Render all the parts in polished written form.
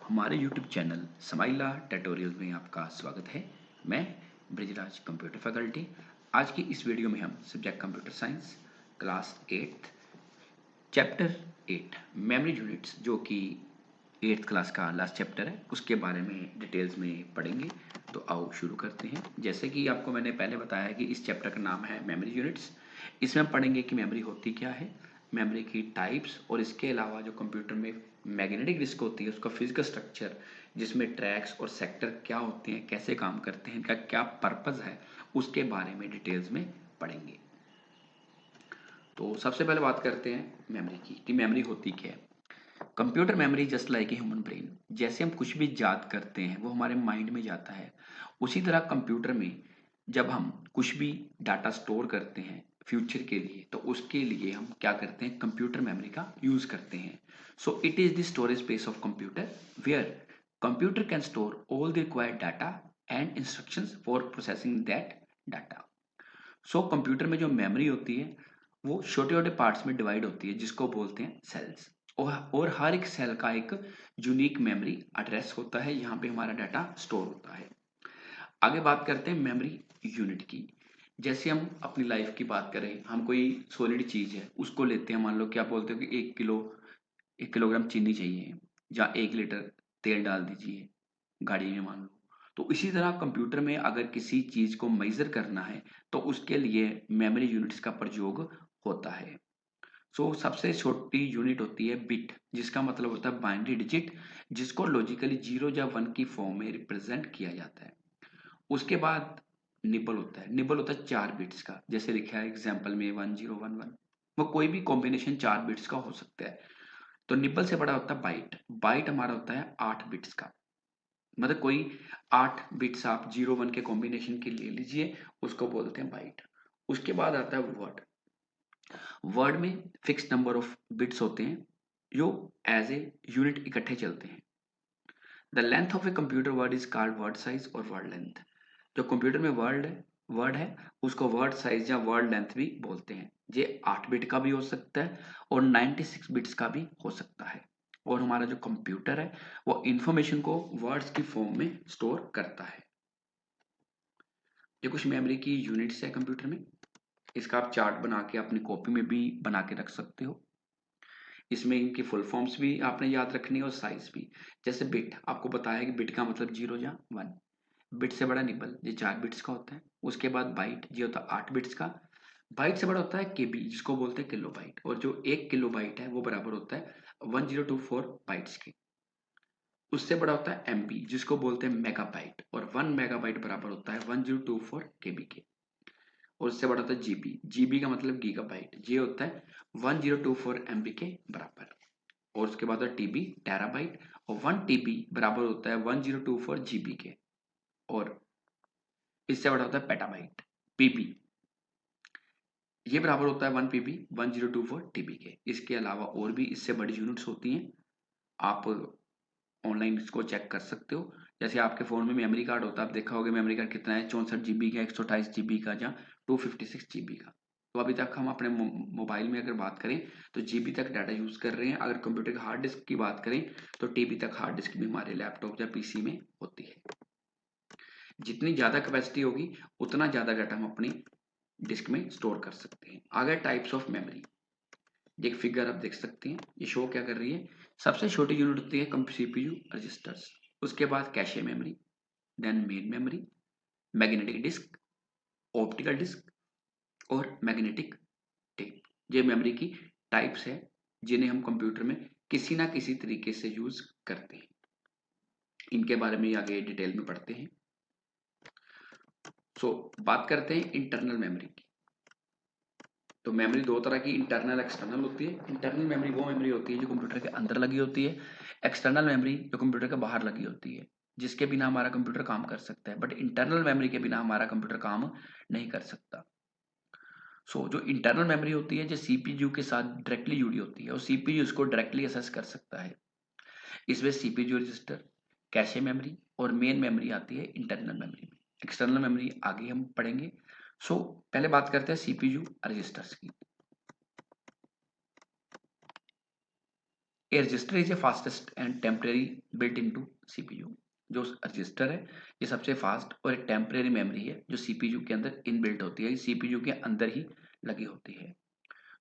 हमारे YouTube channel समाइला tutorial में आपका स्वागत है। मैं ब्रिजराज कंप्यूटर फैकल्टी। आज की इस वीडियो में हम subject computer science class 8 chapter 8 memory units जो कि 8th क्लास का लास्ट चैप्टर है उसके बारे में डिटेल्स में पढ़ेंगे। तो आओ शुरू करते हैं। जैसे कि आपको मैंने पहले बताया कि इस चैप्टर का नाम है मेमोरी यूनिट्स। इसमें हम पढ़ेंगे कि मेमोरी होती क्या है, मेमोरी की टाइप्स और इसके अलावा जो कंप्यूटर में मैग्नेटिक डिस्क होती है उसका फिजिकल स्ट्रक्चर, जिसमें ट्रैक्स और सेक्टर क्या होते हैं, कैसे काम करते हैं, इनका क्या पर्पज़ है, उसके बारे में डिटेल्स में पढ़ेंगे। तो सबसे पहले बात करते हैं मेमोरी की कि मेमोरी होती क्या है। Computer memory just like a human brain, जैसे हम कुछ भी याद करते हैं वो हमारे माइंड में जाता है, उसी तरह कंप्यूटर में जब हम कुछ भी डाटा स्टोर करते हैं फ्यूचर के लिए तो उसके लिए हम क्या करते हैं, कंप्यूटर मेमोरी का यूज करते हैं। So it is the storage space of computer where computer can store all the required data and instructions for processing that data. So computer में जो मेमोरी होती है वो छोटे छोटे पार्ट्स में डिवाइड होती है जिसको बोलते हैं सेल्स। और हर एक सेल का एक यूनिक मेमोरी एड्रेस होता है, यहाँ पे हमारा डाटा स्टोर होता है। आगे बात करते हैं मेमोरी यूनिट की। जैसे हम अपनी लाइफ की बात करें, हम कोई सॉलिड चीज है उसको लेते हैं, मान लो क्या बोलते हो कि 1 किलोग्राम चीनी चाहिए या 1 लीटर तेल डाल दीजिए गाड़ी में, मान लो। तो इसी तरह कंप्यूटर में अगर किसी चीज को मेजर करना है तो उसके लिए मेमोरी यूनिट्स का प्रयोग होता है। सो सबसे छोटी यूनिट होती है बिट, जिसका मतलब होता है बाइनरी डिजिट, जिसको लॉजिकली 0 या 1 की फॉर्म में रिप्रेजेंट किया जाता है। उसके बाद निबल होता है। निबल होता है 4 बिट्स का, जैसे लिखा है एग्जाम्पल में 1011। वो कोई भी कॉम्बिनेशन 4 बिट्स का हो सकता है। तो निबल से बड़ा होता है बाइट। बाइट हमारा होता है 8 बिट्स का। मतलब कोई 8 बिट्स आप 0 1 के कॉम्बिनेशन के ले लीजिए, उसको बोलते हैं बाइट। उसके बाद आता है वर्ड। वर्ड में फिक्स नंबर ऑफ बिट्स होते हैं जो एज ए यूनिट इकट्ठे चलते हैं। The length of a computer word is called word size और वर्ड लेंथ। जो कंप्यूटर में वर्ड है उसको वर्ड साइज या वर्ड लेंथ भी बोलते हैं। ये 8 बिट का भी हो सकता है और 96 बिट्स का भी हो सकता है। और हमारा जो कंप्यूटर है वो इंफॉर्मेशन को वर्ड्स की फॉर्म में स्टोर करता है। ये कुछ मेमोरी की यूनिट्स है कंप्यूटर में। इसका आप चार्ट बना के अपनी कॉपी में भी बना के रख सकते हो। इसमें इनकी फुल फॉर्म्स भी आपने याद रखनी है और साइज भी। जैसे बिट, आपको बताया कि बिट का मतलब 0 या 1। बिट से बड़ा निबल, ये 4 बिट्स का होता है। उसके बाद बाइट, ये होता है 8 बिट्स का। बाइट से बड़ा होता है केबी, जिसको बोलते हैं किलो बाइट, और जो 1 किलो बाइट है वो बराबर होता है 1024 बाइट्स के। उससे बड़ा होता है एमबी, जिसको बोलते हैं मेगाबाइट, और 1 मेगाबाइट बराबर होता है 1024 केबी के। और उससे बड़ा होता है जीबी। जीबी का मतलब गीगाबाइट, ये होता है 1024 MB के बराबर। और उसके बाद है टीबी, टेराबाइट। और 1 TB बराबर होता है 1024 GB के। और इससे बड़ा होता है पेटाबाइट, पीबी। ये बराबर होता है 1 PB 1024 TB के। इसके अलावा और भी इससे बड़ी यूनिट्स होती हैं, आप ऑनलाइन इसको चेक कर सकते हो। जैसे आपके फ़ोन में मेमोरी कार्ड होता है, आप देखा होगा मेमोरी कार्ड कितना है, 64 GB का, 128 GB का, या 256 GB का। तो अभी तक हम अपने मोबाइल में अगर बात करें तो जीबी तक डाटा यूज़ कर रहे हैं। अगर कंप्यूटर के हार्ड डिस्क की बात करें तो टीबी तक हार्ड डिस्क भी हमारे लैपटॉप या पीसी में होती है। जितनी ज़्यादा कैपेसिटी होगी उतना ज़्यादा डाटा हम अपनी डिस्क में स्टोर कर सकते हैं। आगे टाइप्स ऑफ मेमोरी, एक फिगर आप देख सकते हैं, ये शो क्या कर रही है। सबसे छोटी यूनिट होती है सीपीयू रजिस्टर्स। उसके बाद cache memory, then main memory, magnetic disk, optical disk और मैग्नेटिक टेप। ये मेमोरी की टाइप्स है जिन्हें हम कंप्यूटर में किसी ना किसी तरीके से यूज करते हैं। इनके बारे में आगे डिटेल में पढ़ते हैं। बात करते हैं इंटरनल मेमोरी की। तो मेमोरी दो तरह की, इंटरनल एक्सटर्नल होती है। इंटरनल मेमोरी वो मेमोरी होती है जो कंप्यूटर के अंदर लगी होती है। एक्सटर्नल मेमोरी जो कंप्यूटर के बाहर लगी होती है, जिसके बिना हमारा कंप्यूटर काम कर सकता है, बट इंटरनल मेमोरी के बिना हमारा कंप्यूटर काम नहीं कर सकता। जो इंटरनल मेमोरी होती है जो सीपीयू के साथ डायरेक्टली जुड़ी होती है और सीपीयू इसको डायरेक्टली असेस कर सकता है। इसमें सीपीयू रजिस्टर, कैशे मेमोरी और मेन मेमोरी आती है इंटरनल मेमोरी में। एक्सटर्नल मेमोरी आगे हम पढ़ेंगे। सो पहले बात करते हैं सीपीयू रजिस्टर्स की। A register is a fastest and temporary built into CPU. जो रजिस्टर है ये सबसे फास्ट और एक टेम्परेरी मेमोरी है जो सीपीयू के अंदर इनबिल्ट होती है, सीपीयू के अंदर ही लगी होती है।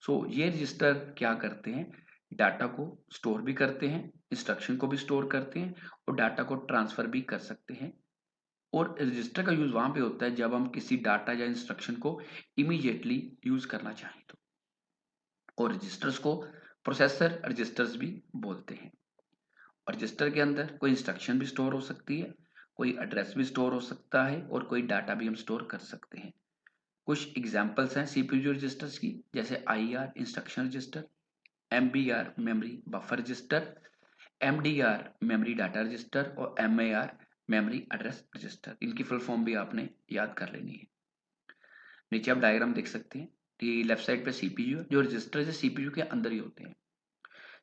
सो ये रजिस्टर क्या करते हैं, डाटा को स्टोर भी करते हैं, इंस्ट्रक्शन को भी स्टोर करते हैं और डाटा को ट्रांसफर भी कर सकते हैं। और रजिस्टर का यूज वहां पे होता है जब हम किसी डाटा या इंस्ट्रक्शन को इमीडिएटली यूज करना चाहें तो। और रजिस्टर्स को प्रोसेसर रजिस्टर्स भी बोलते हैं। और रजिस्टर के अंदर कोई इंस्ट्रक्शन भी स्टोर हो सकती है, कोई एड्रेस भी स्टोर हो सकता है और कोई डाटा भी हम स्टोर कर सकते हैं। कुछ एग्जांपल्स हैं सीपीयू रजिस्टर्स की, जैसे IR instruction register, MBR memory buffer register, MDR memory data register और एमएआर मेमोरी एड्रेस रजिस्टर। इनकी फुल फॉर्म भी आपने याद कर लेनी है। नीचे आप डायग्राम देख सकते हैं कि लेफ्ट साइड पे सीपीयू है, जो रजिस्टर है सीपीयू के अंदर ही होते हैं।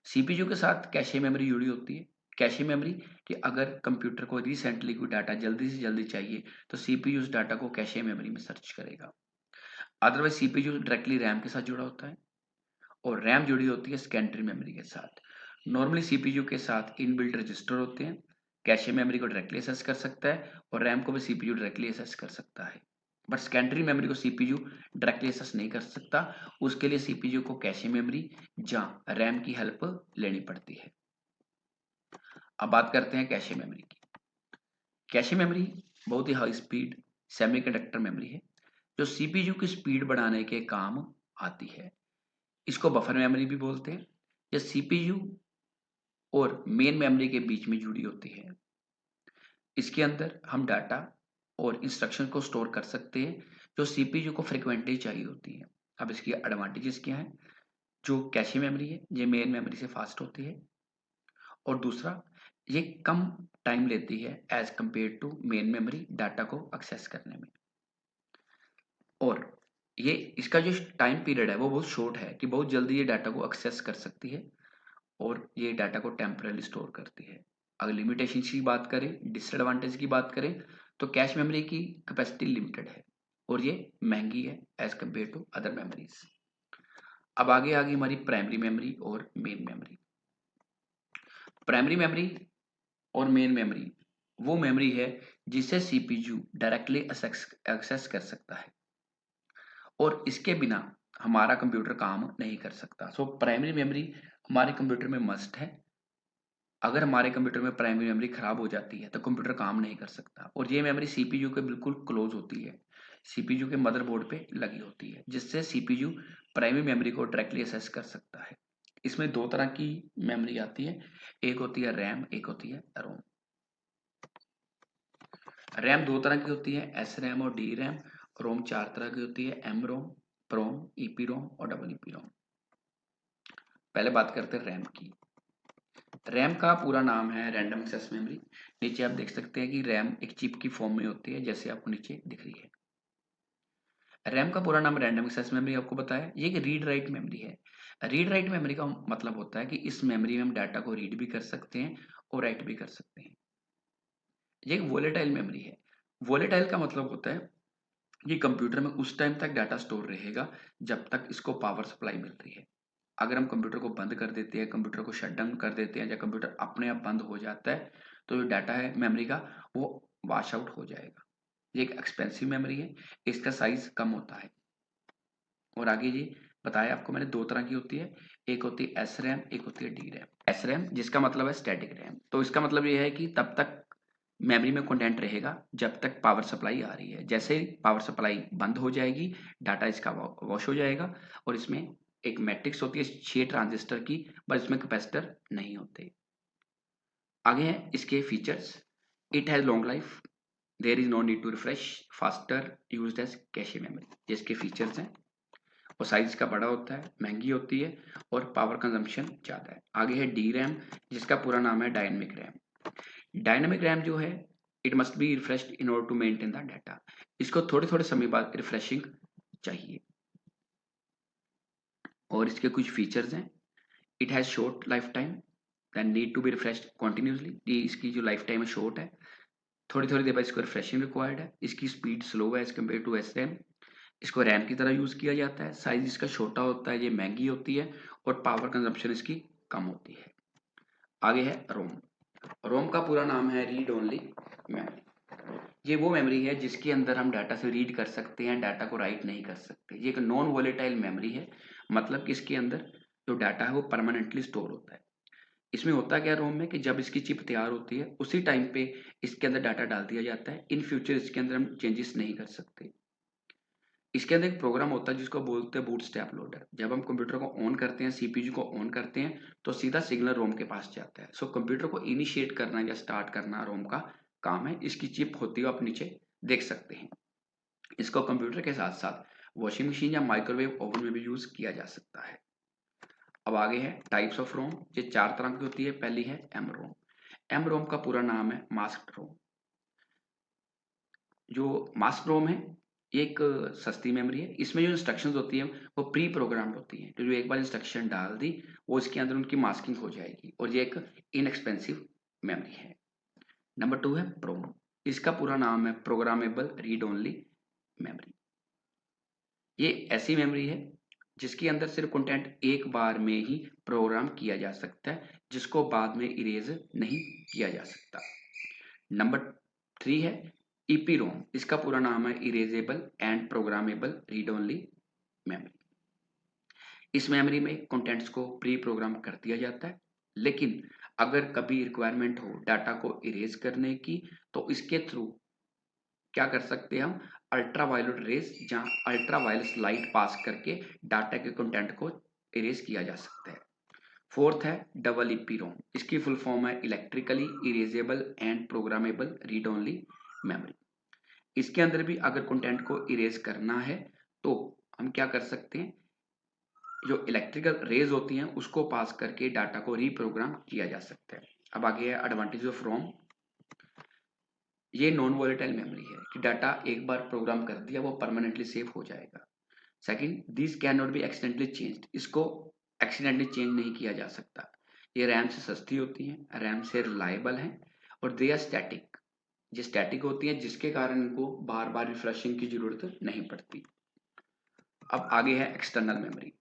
सीपीयू के साथ कैशे मेमोरी जुड़ी होती है। कैशे मेमोरी कि अगर कंप्यूटर को रिसेंटली कोई डाटा जल्दी से जल्दी चाहिए तो सीपीयू उस डाटा को कैशे मेमोरी में सर्च करेगा। अदरवाइज सीपीयू डायरेक्टली रैम के साथ जुड़ा होता है और रैम जुड़ी होती है सेकेंडरी मेमोरी के साथ। नॉर्मली सीपीयू के साथ इनबिल्ट रजिस्टर होते हैं, कैशे मेमोरी को डायरेक्टली एक्सेस कर सकता है और रैम को भी सीपीयू डायरेक्टली एक्सेस कर सकता है। बट सेकेंडरी मेमोरी को सीपीयू डायरेक्टली एक्सेस नहीं कर सकता, उसके लिए सीपीयू को कैशे मेमोरी या रैम की हेल्प लेनी पड़ती है। अब बात करते हैं कैशे मेमोरी की। कैशे मेमोरी बहुत ही हाई स्पीड सेमीकंडक्टर मेमोरी है जो सीपीयू की स्पीड बढ़ाने के काम आती है। इसको बफर मेमोरी भी बोलते हैं। यह सीपीयू और मेन मेमोरी के बीच में जुड़ी होती है। इसके अंदर हम डाटा और इंस्ट्रक्शन को स्टोर कर सकते हैं जो सीपीयू को फ्रिक्वेंटली चाहिए होती है। अब इसकी एडवांटेजेस क्या हैं, जो कैशे मेमोरी है ये मेन मेमोरी से फास्ट होती है और दूसरा ये कम टाइम लेती है as compare to main memory data को एक्सेस करने में। और ये इसका जो टाइम पीरियड है वो बहुत शॉर्ट है कि बहुत जल्दी ये डाटा को एक्सेस कर सकती है और ये डाटा को टेम्परली स्टोर करती है। अगर लिमिटेशन की बात करें, डिसएडवांटेज की बात करें, तो कैश मेमोरी की कैपेसिटी लिमिटेड है और ये महंगी है as compare to other memories. अब आगे आ गई हमारी प्राइमरी मेमोरी और मेन मेमोरी। प्राइमरी मेमोरी और मेन मेमोरी वो मेमोरी है जिसे सीपीयू डायरेक्टली एक्सेस कर सकता है और इसके बिना हमारा कंप्यूटर काम नहीं कर सकता। सो प्राइमरी मेमोरी हमारे कंप्यूटर में मस्ट है। अगर हमारे कंप्यूटर में प्राइमरी मेमोरी खराब हो जाती है तो कंप्यूटर काम नहीं कर सकता और ये मेमोरी सीपीयू के बिल्कुल क्लोज होती है, सीपीयू के मदरबोर्ड पे लगी होती है, जिससे सीपीयू प्राइमरी मेमोरी को डायरेक्टली एक्सेस कर सकता है। इसमें दो तरह की मेमोरी आती है, एक होती है रैम, एक होती है रोम। रैम दो तरह की होती है, एस रैम और डी रैम। रोम चार तरह की होती है, एम रोम, प्रोम, ईपी रोम और डबल ईपी रोम। पहले बात करते हैं रैम की। रैम का पूरा नाम है रैंडम एक्सेस मेमोरी। नीचे आप देख सकते हैं कि रैम एक चिप की फॉर्म में होती है, जैसे आपको नीचे दिख रही है। रैम का पूरा नाम रैंडम एक्सेस मेमोरी आपको बताया। ये एक रीड राइट मेमोरी है। रीड राइट मेमोरी का मतलब होता है कि इस मेमोरी में हम डाटा को रीड भी कर सकते हैं और राइट भी कर सकते हैं। ये एक वोलेटाइल मेमोरी है। वोलेटाइल का मतलब होता है कि कंप्यूटर में उस टाइम तक डाटा स्टोर रहेगा जब तक इसको पावर सप्लाई मिल रही है। अगर हम कंप्यूटर को बंद कर देते हैं, कंप्यूटर को शट डाउन कर देते हैं या कंप्यूटर अपने आप बंद हो जाता है तो जो डाटा है मेमोरी का वो वॉश आउट हो जाएगा। ये एक एक्सपेंसिव मेमोरी है, इसका साइज कम होता है। और आगे जी बताया आपको मैंने, दो तरह की होती है, एक होती है एस रैम, एक होती है डी रैम। एस रैम जिसका मतलब है स्टैटिक रैम, तो इसका मतलब ये है कि तब तक मेमोरी में कंटेंट रहेगा जब तक पावर सप्लाई आ रही है। जैसे ही पावर सप्लाई बंद हो जाएगी डाटा इसका वॉश हो जाएगा। और इसमें एक मैट्रिक्स होती है 6 ट्रांजिस्टर की, पर इसमें कैपेसिटर नहीं होते। आगे हैं इसके features. It has long life, there is no need to refresh, faster, used as cache memory, जिसके फीचर्स हैं। और साइज इसका बड़ा होता है, महंगी होती है और पावर कंजम्पशन ज़्यादा है। आगे है डी रैम, जिसका पूरा नाम है डायनेमिक रैम। डायनेमिक रैम जो है it must be refreshed in order to maintain the data. इसको थोड़े थोड़े समय बाद रिफ्रेशिंग चाहिए। और इसके कुछ फीचर्स हैं, it has short life time, than need to be refreshed continuously. इसकी जो लाइफ टाइम है शॉर्ट है, थोड़ी थोड़ी देर बाद इसको रिफ्रेशिंग रिक्वायर्ड है। इसकी स्पीड स्लो है as compare to S RAM. इसको रैम की तरह यूज़ किया जाता है, साइज इसका छोटा होता है, ये महंगी होती है और पावर कंजम्पशन इसकी कम होती है। आगे है रोम। रोम का पूरा नाम है रीड ओनली मेमोरी। ये वो मेमोरी है जिसके अंदर हम डाटा से रीड कर सकते हैं, डाटा को राइट नहीं कर सकते। ये एक नॉन वोलेटाइल मेमोरी है, मतलब कि इसके अंदर जो डाटा है वो परमानेंटली स्टोर होता है। इसमें होता क्या रोम में कि जब इसकी चिप तैयार होती है उसी टाइम पे इसके अंदर डाटा डाल दिया जाता है। इन फ्यूचर इसके अंदर हम चेंजेस नहीं कर सकते। इसके अंदर एक प्रोग्राम होता है जिसको बोलते हैं बूटस्ट्रैप लोडर। जब हम कंप्यूटर को ऑन करते हैं, सीपीयू को ऑन करते हैं, तो सीधा सिग्नल रोम के पास जाता है। सो कंप्यूटर को इनिशिएट करना या स्टार्ट करना रोम का काम है। इसकी चिप होती है, आप नीचे देख सकते हैं। इसको कंप्यूटर के साथ साथ वॉशिंग मशीन या माइक्रोवेव ओवन में भी यूज किया जा सकता है। अब आगे है टाइप्स ऑफ रोम। ये 4 तरह की होती है। पहली है एम रोम। एम रोम का पूरा नाम है मास्क्ड रोम। जो मास्क रोम है ये एक सस्ती मेमोरी है। इसमें जो इंस्ट्रक्शंस होती है वो प्री प्रोग्राम्ड होती है। तो जो एक बार इंस्ट्रक्शन डाल दी वो इसके अंदर उनकी मास्किंग हो जाएगी, और ये एक इनएक्सपेंसिव मेमोरी है। नंबर 2 है प्रोम। इसका पूरा नाम है प्रोग्रामेबल रीड ओनली मेमोरी। ये ऐसी मेमोरी है जिसके अंदर सिर्फ कंटेंट एक बार में ही प्रोग्राम किया जा सकता है, जिसको बाद में इरेज नहीं किया जा सकता। नंबर 3 है ईपीरोम। इसका पूरा नाम है erasable and programmable read only memory. इस मेमोरी में कंटेंट्स को प्री प्रोग्राम कर दिया जाता है, लेकिन अगर कभी रिक्वायरमेंट हो डाटा को इरेज करने की, तो इसके थ्रू क्या कर सकते हैं हम, अल्ट्रा वायलेट रेज या अल्ट्रा वायलेट लाइट पास करके डाटा के कंटेंट को इरेज किया जा सकता है। फोर्थ है डबल ईपी रोम। इसकी फुल फॉर्म है electrically erasable and programmable read only memory. इसके अंदर भी अगर कंटेंट को इरेज करना है तो हम क्या कर सकते हैं, जो इलेक्ट्रिकल रेज होती हैं उसको पास करके डाटा को रीप्रोग्राम किया जा सकता है। अब आगे है एडवांटेज ऑफ रोम। ये नॉन वोलेटाइल मेमोरी है कि डाटा एक बार प्रोग्राम कर दिया वो परमानेंटली सेव हो जाएगा। Second, this can not be accidentally changed. इसको एक्सीडेंटली चेंज नहीं किया जा सकता। ये रैम से सस्ती होती हैं, रैम से रिलायबल हैं, और दे आर स्टैटिक। ये स्टैटिक होती हैं जिसके कारण इनको बार बार रिफ्रेशिंग की जरूरत नहीं पड़ती। अब आगे है एक्सटर्नल मेमोरी।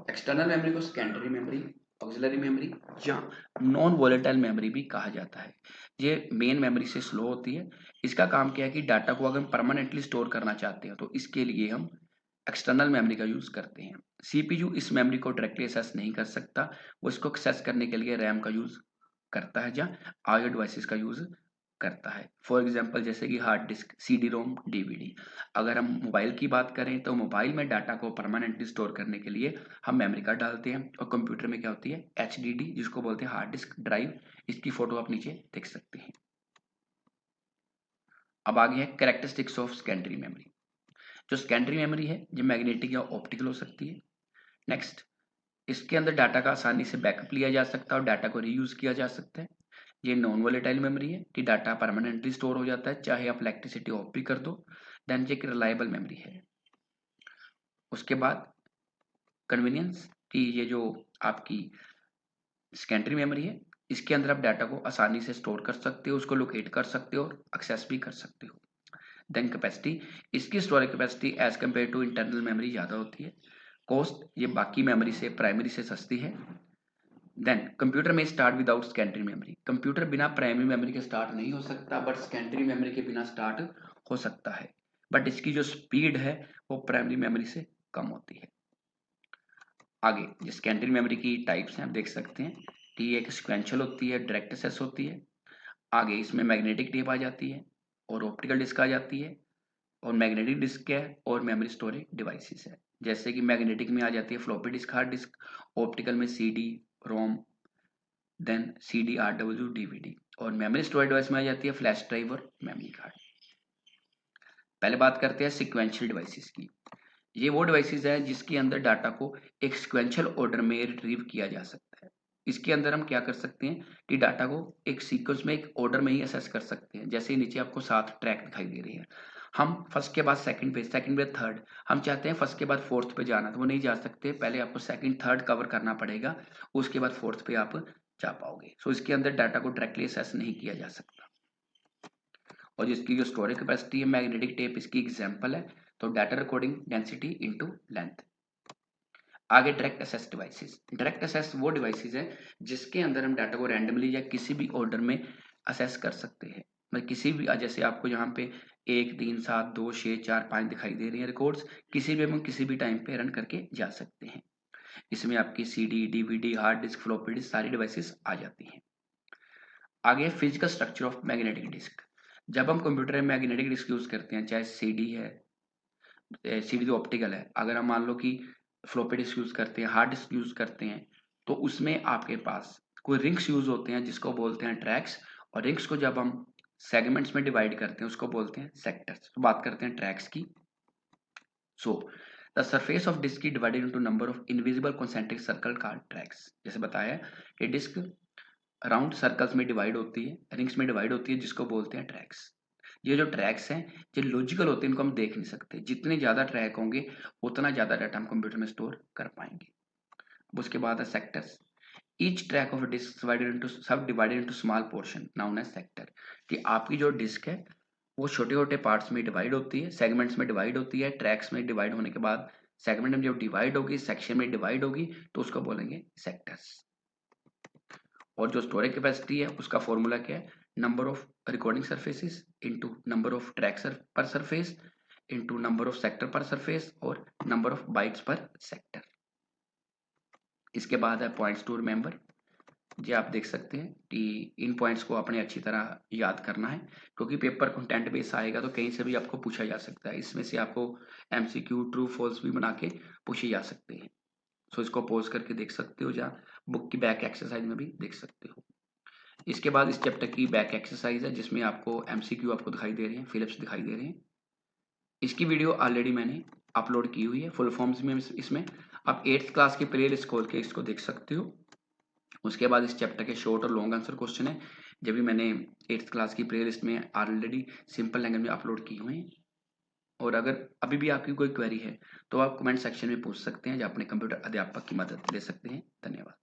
एक्सटर्नल मेमोरी को सेकेंडरी मेमोरी, ऑक्सिलरी मेमोरी या नॉन वोलेटाइल मेमोरी भी कहा जाता है। ये मेन मेमोरी से स्लो होती है। इसका काम क्या है कि डाटा को अगर हम परमानेंटली स्टोर करना चाहते हैं तो इसके लिए हम एक्सटर्नल मेमोरी का यूज करते हैं। सीपीयू इस मेमोरी को डायरेक्टली एक्सेस नहीं कर सकता, वो इसको एक्सेस करने के लिए रैम का यूज करता है या आईओ डिवाइसेस का यूज करता है। फॉर एग्जांपल जैसे कि hard disk, CD ROM, DVD. अगर हम मोबाइल की बात करें तो मोबाइल में डाटा को परमानेंटली स्टोर करने के लिए हम मेमोरी कार्ड डालते हैं, और कंप्यूटर में क्या होती है एचडीडी, जिसको बोलते हैं हार्ड डिस्क ड्राइव। इसकी फोटो आप नीचे देख सकते हैं। अब आगे है कैरेक्टरिस्टिक्स ऑफ सेकेंडरी मेमोरी। जो सेकेंडरी मेमोरी है ये मैग्नेटिक या ऑप्टिकल हो सकती है। नेक्स्ट, इसके अंदर डाटा का आसानी से बैकअप लिया जा सकता है और डाटा को रीयूज किया जा सकता है। ये नॉन वोलेटाइल मेमोरी है कि डाटा परमानेंटली स्टोर हो जाता है चाहे आप इलेक्ट्रिसिटी ऑफ भी कर दो। देन ये एक रिलायबल मेमोरी है। उसके बाद कन्वीनियंस, कि ये जो आपकी सेकेंडरी मेमोरी है इसके अंदर आप डाटा को आसानी से स्टोर कर सकते हो, उसको लोकेट कर सकते हो और एक्सेस भी कर सकते हो। देन कैपेसिटी, इसकी storage capacity as compare to internal memory ज़्यादा होती है। कॉस्ट, ये बाकी मेमोरी से प्राइमरी से सस्ती है। देन कंप्यूटर में start without secondary memory. Computer बिना प्राइमरी मेमोरी के स्टार्ट नहीं हो सकता, बट सेकेंडरी मेमोरी के बिना स्टार्ट हो सकता है, बट इसकी जो स्पीड है वो प्राइमरी मेमोरी से कम होती है। आगे जो सेकेंडरी मेमोरी की टाइप्स हैं आप देख सकते हैं कि एक सिक्वेंशियल होती है, डायरेक्ट एक्सेस होती है। आगे इसमें मैग्नेटिक टेप आ जाती है, और ऑप्टिकल डिस्क आ जाती है, और मैग्नेटिक डिस्क है, और मेमोरी स्टोरेज डिवाइसेस है। जैसे कि मैग्नेटिक में आ जाती है floppy disk, hard disk. Optical में CD ROM, then CD RW DVD, और मेमोरी स्टोरेज डिवाइस में आ जाती है फ्लैश ड्राइव और मेमोरी कार्ड। पहले बात करते हैं सिक्वेंशियल डिवाइसेस की। ये वो डिवाइसेस है जिसके अंदर डाटा को एक सिक्वेंशियल ऑर्डर में रिट्रीव किया जा सकता है। इसके अंदर हम क्या कर सकते हैं कि डाटा को एक सीक्वेंस में एक ऑर्डर में ही असेस कर सकते हैं। जैसे नीचे आपको 7 ट्रैक दिखाई दे रही है, हम फर्स्ट के बाद सेकंड पे थर्ड, हम चाहते हैं फर्स्ट के बाद फोर्थ पे जाना, तो वो नहीं जा सकते। पहले आपको सेकंड थर्ड कवर करना पड़ेगा, उसके बाद फोर्थ पे आप जा पाओगे। सो इसके अंदर डाटा को डायरेक्टली असेस नहीं किया जा सकता। और जिसकी जो स्टोरेज कैपेसिटी है मैग्नेटिक टेप इसकी एग्जांपल है। तो data recording density into length. आगे direct access devices. Direct access वो डिवाइसेस है जिसके अंदर हम डाटा को रैंडमली या किसी भी ऑर्डर में असेस कर सकते हैं। मतलब किसी भी, जैसे आपको यहाँ पे 1 3 7 2 6 4 5 दिखाई दे रही हैं रिकॉर्ड्स, किसी भी हम किसी भी टाइम पे रन करके जा सकते हैं। इसमें आपकी CD, DVD, hard disk, floppy disk सारी डिवाइसेस आ जाती हैं। आगे physical structure of magnetic disk. जब हम कंप्यूटर में मैग्नेटिक डिस्क यूज करते हैं, चाहे सीडी है, सीडी तो ऑप्टिकल है, अगर हम मान लो कि फ्लॉपी डिस्क यूज करते हैं, हार्ड डिस्क यूज करते हैं, तो उसमें आपके पास कोई रिंग्स यूज होते हैं जिसको बोलते हैं ट्रैक्स, और रिंग्स को जब हम सेगमेंट्स में डिवाइड करते हैं उसको बोलते हैं सेक्टर्स। तो बात करते हैं ट्रैक्स की। So the surface of disk की divided into number of invisible concentric circle called tracks. जैसे बताया कि डिस्क राउंड सर्कल्स में डिवाइड होती है, रिंग्स में डिवाइड होती है, जिसको बोलते हैं ट्रैक्स। ये जो ट्रैक्स हैं ये लॉजिकल होते हैं, इनको हम देख नहीं सकते। जितने ज्यादा ट्रैक होंगे उतना ज्यादा डाटा हम कंप्यूटर में स्टोर कर पाएंगे। अब उसके बाद है sectors. Each track of disk subdivided into small portion known as sector. कि आपकी जो डिस्क है वो छोटे छोटे पार्ट्स में डिवाइड होती है, सेगमेंट्स में डिवाइड होती है। ट्रैक्स में डिवाइड होने के बाद सेगमेंट में जब डिवाइड होगी, सेक्शन में डिवाइड होगी, तो उसको बोलेंगे सेक्टर्स। और जो स्टोरेज कैपेसिटी है उसका फॉर्मूला क्या है, number of recording surfaces into number of track per surface into number of sector per surface और number of bytes per sector. इसके बाद है पॉइंट्स टू रिमेंबर। जी आप देख सकते हैं कि इन पॉइंट्स को अपने अच्छी तरह याद करना है, क्योंकि पेपर कंटेंट बेस आएगा तो कहीं से भी आपको पूछा जा सकता है। इसमें से आपको एमसीक्यू ट्रू फॉल्स भी बना के पूछे जा सकते हैं। सो इसको पॉज करके देख सकते हो, या बुक की बैक एक्सरसाइज में भी देख सकते हो। इसके बाद इस चैप्टर की बैक एक्सरसाइज है जिसमें आपको एमसीक्यू आपको दिखाई दे रहे हैं, फिलिप्स दिखाई दे रहे हैं। इसकी वीडियो ऑलरेडी मैंने अपलोड की हुई है फुल फॉर्म्स में। इसमें आप 8th क्लास की प्ले लिस्ट खोल के इसको देख सकते हो। उसके बाद इस चैप्टर के शॉर्ट और लॉन्ग आंसर क्वेश्चन है, जब भी मैंने 8th क्लास की प्ले लिस्ट में ऑलरेडी सिंपल लैंग्वेज में अपलोड की हुई है। और अगर अभी भी आपकी कोई क्वेरी है तो आप कमेंट सेक्शन में पूछ सकते हैं, या अपने कंप्यूटर अध्यापक की मदद ले सकते हैं। धन्यवाद।